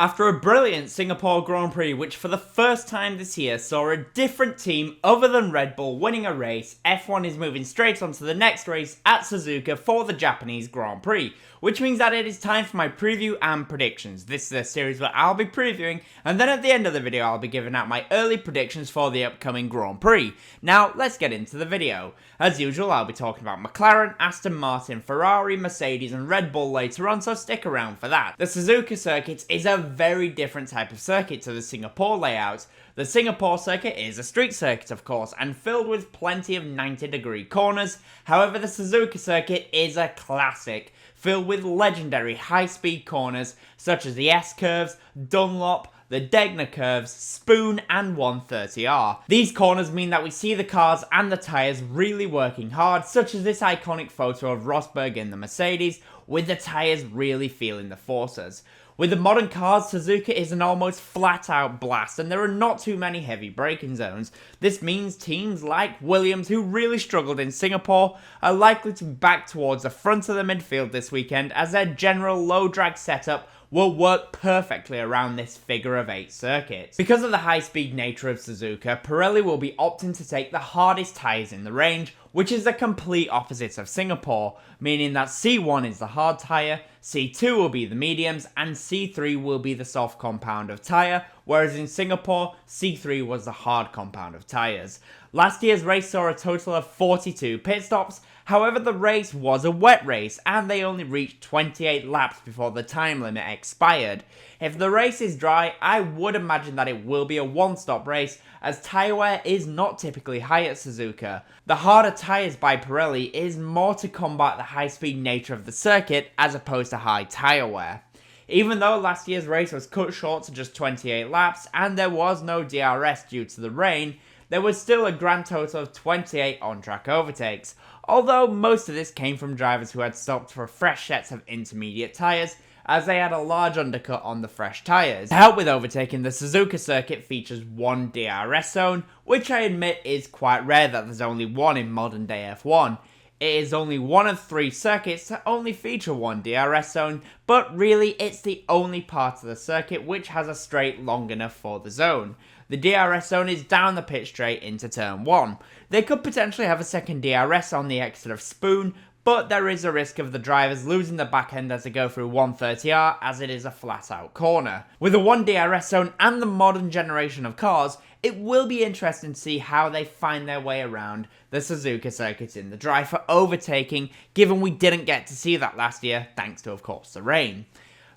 After a brilliant Singapore Grand Prix, which for the first time this year saw a different team other than Red Bull winning a race, F1 is moving straight on to the next race at Suzuka for the Japanese Grand Prix, which means that it is time for my preview and predictions. This is a series where I'll be previewing, and then at the end of the video I'll be giving out my early predictions for the upcoming Grand Prix. Now, let's get into the video. As usual, I'll be talking about McLaren, Aston Martin, Ferrari, Mercedes, and Red Bull later on, so stick around for that. The Suzuka circuit is a very different type of circuit to the Singapore layout. The Singapore circuit is a street circuit, of course, and filled with plenty of 90-degree corners. However, the Suzuka circuit is a classic, filled with legendary high-speed corners such as the S-curves, Dunlop, the Degner curves, Spoon, and 130R. These corners mean that we see the cars and the tyres really working hard, such as this iconic photo of Rosberg in the Mercedes, with the tyres really feeling the forces. With the modern cars, Suzuka is an almost flat-out blast, and there are not too many heavy braking zones. This means teams like Williams, who really struggled in Singapore, are likely to be back towards the front of the midfield this weekend, as their general low-drag setup will work perfectly around this figure-of-8 circuit. Because of the high-speed nature of Suzuka, Pirelli will be opting to take the hardest tyres in the range, which is the complete opposite of Singapore, meaning that C1 is the hard tyre, C2 will be the mediums, and C3 will be the soft compound of tyre, whereas in Singapore, C3 was the hard compound of tyres. Last year's race saw a total of 42 pit stops. However, the race was a wet race, and they only reached 28 laps before the time limit expired. If the race is dry, I would imagine that it will be a one-stop race, as tyre wear is not typically high at Suzuka. The harder tyres by Pirelli is more to combat the high-speed nature of the circuit, as opposed to high tyre wear. Even though last year's race was cut short to just 28 laps, and there was no DRS due to the rain, there was still a grand total of 28 on-track overtakes, although most of this came from drivers who had stopped for fresh sets of intermediate tyres, as they had a large undercut on the fresh tyres. To help with overtaking, the Suzuka circuit features one DRS zone, which I admit is quite rare that there's only one in modern day F1. It is only one of 3 circuits to only feature one DRS zone, but really it's the only part of the circuit which has a straight long enough for the zone. The DRS zone is down the pit straight into turn 1. They could potentially have a second DRS on the exit of Spoon, but there is a risk of the drivers losing the back end as they go through 130R, as it is a flat out corner. With the one DRS zone and the modern generation of cars, it will be interesting to see how they find their way around the Suzuka circuit in the dry for overtaking, given we didn't get to see that last year, thanks to of course the rain.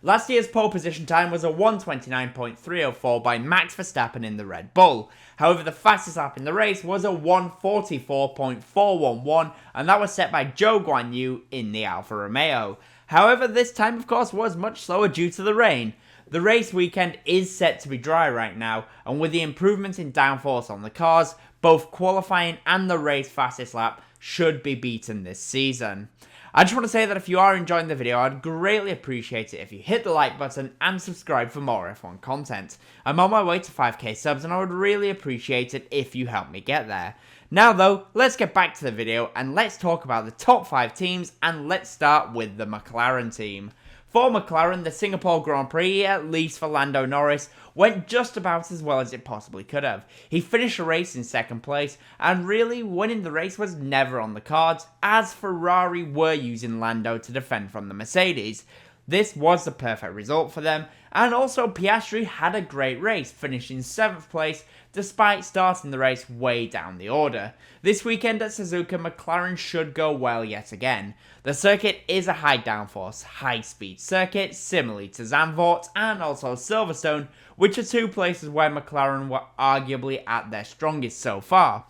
Last year's pole position time was a 1:29.304 by Max Verstappen in the Red Bull. However, the fastest lap in the race was a 1:44.411, and that was set by Zhou Guanyu in the Alfa Romeo. However, this time of course was much slower due to the rain. The race weekend is set to be dry right now, and with the improvements in downforce on the cars, both qualifying and the race fastest lap should be beaten this season. I just want to say that if you are enjoying the video, I'd greatly appreciate it if you hit the like button and subscribe for more F1 content. I'm on my way to 5k subs, and I would really appreciate it if you help me get there. Now though, let's get back to the video and let's talk about the top 5 teams, and let's start with the McLaren team. For McLaren, the Singapore Grand Prix, at least for Lando Norris, went just about as well as it possibly could have. He finished the race in second place, and really winning the race was never on the cards, as Ferrari were using Lando to defend from the Mercedes. This was the perfect result for them, and also Piastri had a great race, finishing 7th place despite starting the race way down the order. This weekend at Suzuka, McLaren should go well yet again. The circuit is a high downforce, high speed circuit, similarly to Zandvoort and also Silverstone, which are 2 places where McLaren were arguably at their strongest so far.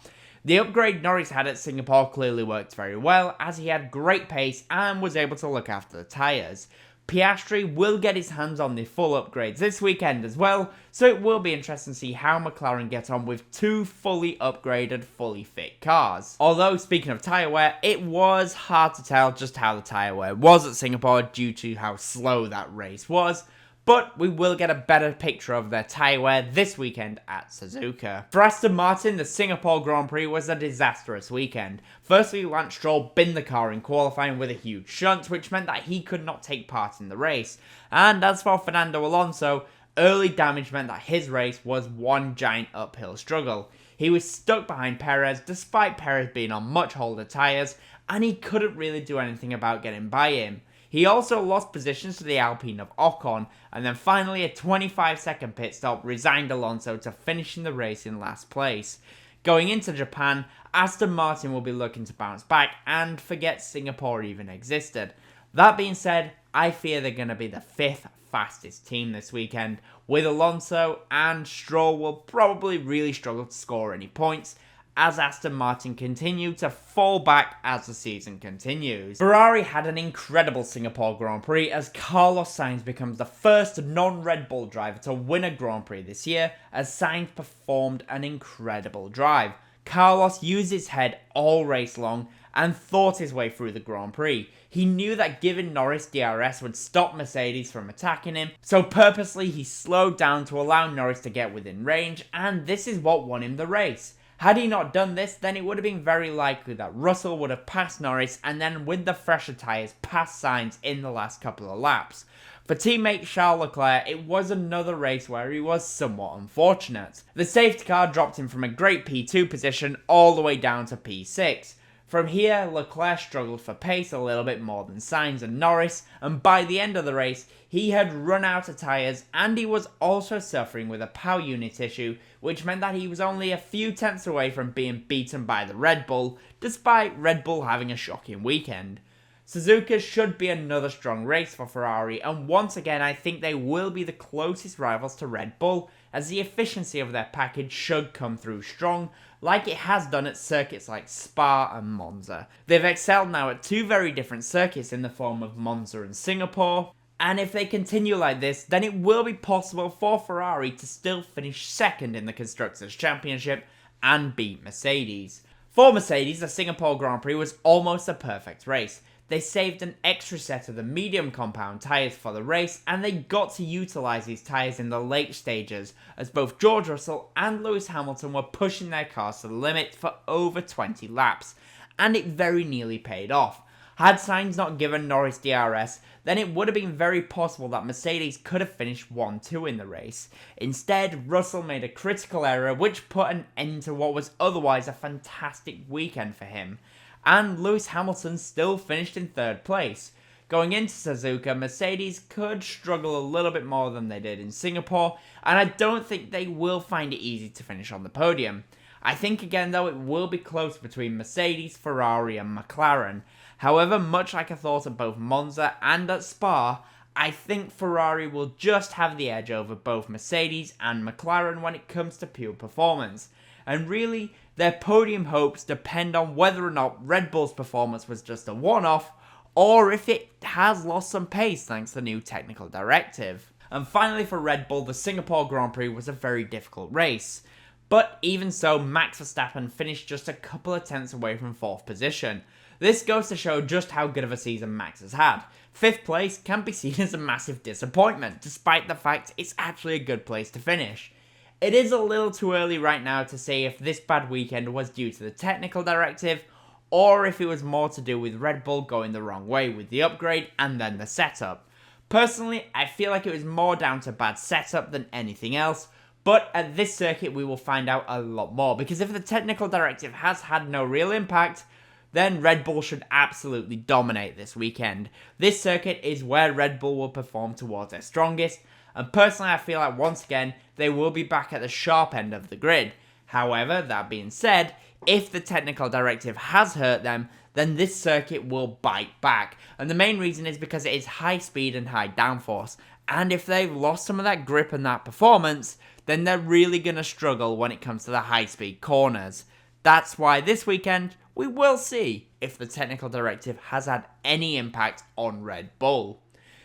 The upgrade Norris had at Singapore clearly worked very well, as he had great pace and was able to look after the tyres. Piastri will get his hands on the full upgrades this weekend as well, so it will be interesting to see how McLaren get on with 2 fully upgraded, fully fit cars. Although, speaking of tyre wear, it was hard to tell just how the tyre wear was at Singapore due to how slow that race was, but we will get a better picture of their tyre wear this weekend at Suzuka. For Aston Martin, the Singapore Grand Prix was a disastrous weekend. Firstly, Lance Stroll binned the car in qualifying with a huge shunt, which meant that he could not take part in the race. And as for Fernando Alonso, Early damage meant that his race was one giant uphill struggle. He was stuck behind Perez despite Perez being on much older tyres, and he couldn't really do anything about getting by him. He also lost positions to the Alpine of Ocon, and then finally a 25-second pit stop resigned Alonso to finishing the race in last place. Going into Japan, Aston Martin will be looking to bounce back and forget Singapore even existed. That being said, I fear they're going to be the 5th fastest team this weekend, with Alonso and Stroll will probably really struggle to score any points, as Aston Martin continue to fall back as the season continues. Ferrari had an incredible Singapore Grand Prix as Carlos Sainz becomes the first non-Red Bull driver to win a Grand Prix this year, as Sainz performed an incredible drive. Carlos used his head all race long and thought his way through the Grand Prix. He knew that giving Norris DRS would stop Mercedes from attacking him, so purposely he slowed down to allow Norris to get within range, and this is what won him the race. Had he not done this, then it would have been very likely that Russell would have passed Norris and then with the fresher tyres passed Sainz in the last couple of laps. For teammate Charles Leclerc, it was another race where he was somewhat unfortunate. The safety car dropped him from a great P2 position all the way down to P6. From here, Leclerc struggled for pace a little bit more than Sainz and Norris, and by the end of the race, he had run out of tyres and he was also suffering with a power unit issue, which meant that he was only a few tenths away from being beaten by the Red Bull, despite Red Bull having a shocking weekend. Suzuka should be another strong race for Ferrari, and once again I think they will be the closest rivals to Red Bull, as the efficiency of their package should come through strong, like it has done at circuits like Spa and Monza. They've excelled now at two very different circuits in the form of Monza and Singapore, and if they continue like this, then it will be possible for Ferrari to still finish second in the Constructors' Championship and beat Mercedes. For Mercedes, the Singapore Grand Prix was almost a perfect race. They saved an extra set of the medium compound tyres for the race, and they got to utilise these tyres in the late stages, as both George Russell and Lewis Hamilton were pushing their cars to the limit for over 20 laps, and it very nearly paid off. Had Sainz not given Norris DRS, then it would have been very possible that Mercedes could have finished 1-2 in the race. Instead, Russell made a critical error which put an end to what was otherwise a fantastic weekend for him. And Lewis Hamilton still finished in 3rd place. Going into Suzuka, Mercedes could struggle a little bit more than they did in Singapore, and I don't think they will find it easy to finish on the podium. I think again though it will be close between Mercedes, Ferrari and McLaren. However, much like I thought at both Monza and at Spa, I think Ferrari will just have the edge over both Mercedes and McLaren when it comes to pure performance. And really, their podium hopes depend on whether or not Red Bull's performance was just a one-off, or if it has lost some pace thanks to the new technical directive. And finally for Red Bull, the Singapore Grand Prix was a very difficult race. But even so, Max Verstappen finished just a couple of tenths away from 4th position. This goes to show just how good of a season Max has had. 5th place can be seen as a massive disappointment, despite the fact it's actually a good place to finish. It is a little too early right now to say if this bad weekend was due to the technical directive, or if it was more to do with Red Bull going the wrong way with the upgrade and then the setup. Personally, I feel like it was more down to bad setup than anything else, but at this circuit we will find out a lot more, because if the technical directive has had no real impact, then Red Bull should absolutely dominate this weekend. This circuit is where Red Bull will perform towards their strongest, and personally I feel like once again they will be back at the sharp end of the grid. However, that being said, if the technical directive has hurt them, then this circuit will bite back, and the main reason is because it is high speed and high downforce, and if they've lost some of that grip and that performance, then they're really going to struggle when it comes to the high speed corners. That's why this weekend we will see if the technical directive has had any impact on Red Bull.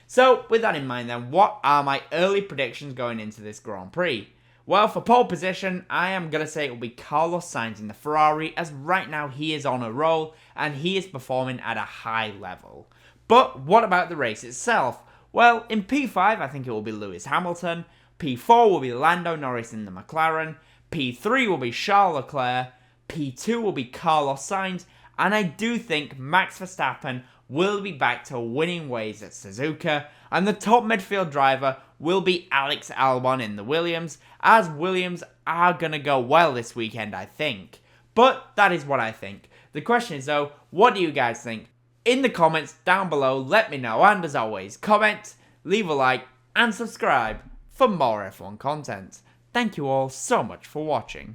So, with that in mind then, what are my early predictions going into this Grand Prix? Well, for pole position, I am going to say it will be Carlos Sainz in the Ferrari, as right now he is on a roll and he is performing at a high level. But what about the race itself? Well, in P5 I think it will be Lewis Hamilton, P4 will be Lando Norris in the McLaren, P3 will be Charles Leclerc, P2 will be Carlos Sainz, and I do think Max Verstappen will be back to winning ways at Suzuka, and the top midfield driver will be Alex Albon in the Williams, as Williams are going to go well this weekend, I think. But that is what I think. The question is though, what do you guys think? In the comments down below, let me know, and as always, comment, leave a like, and subscribe for more F1 content. Thank you all so much for watching.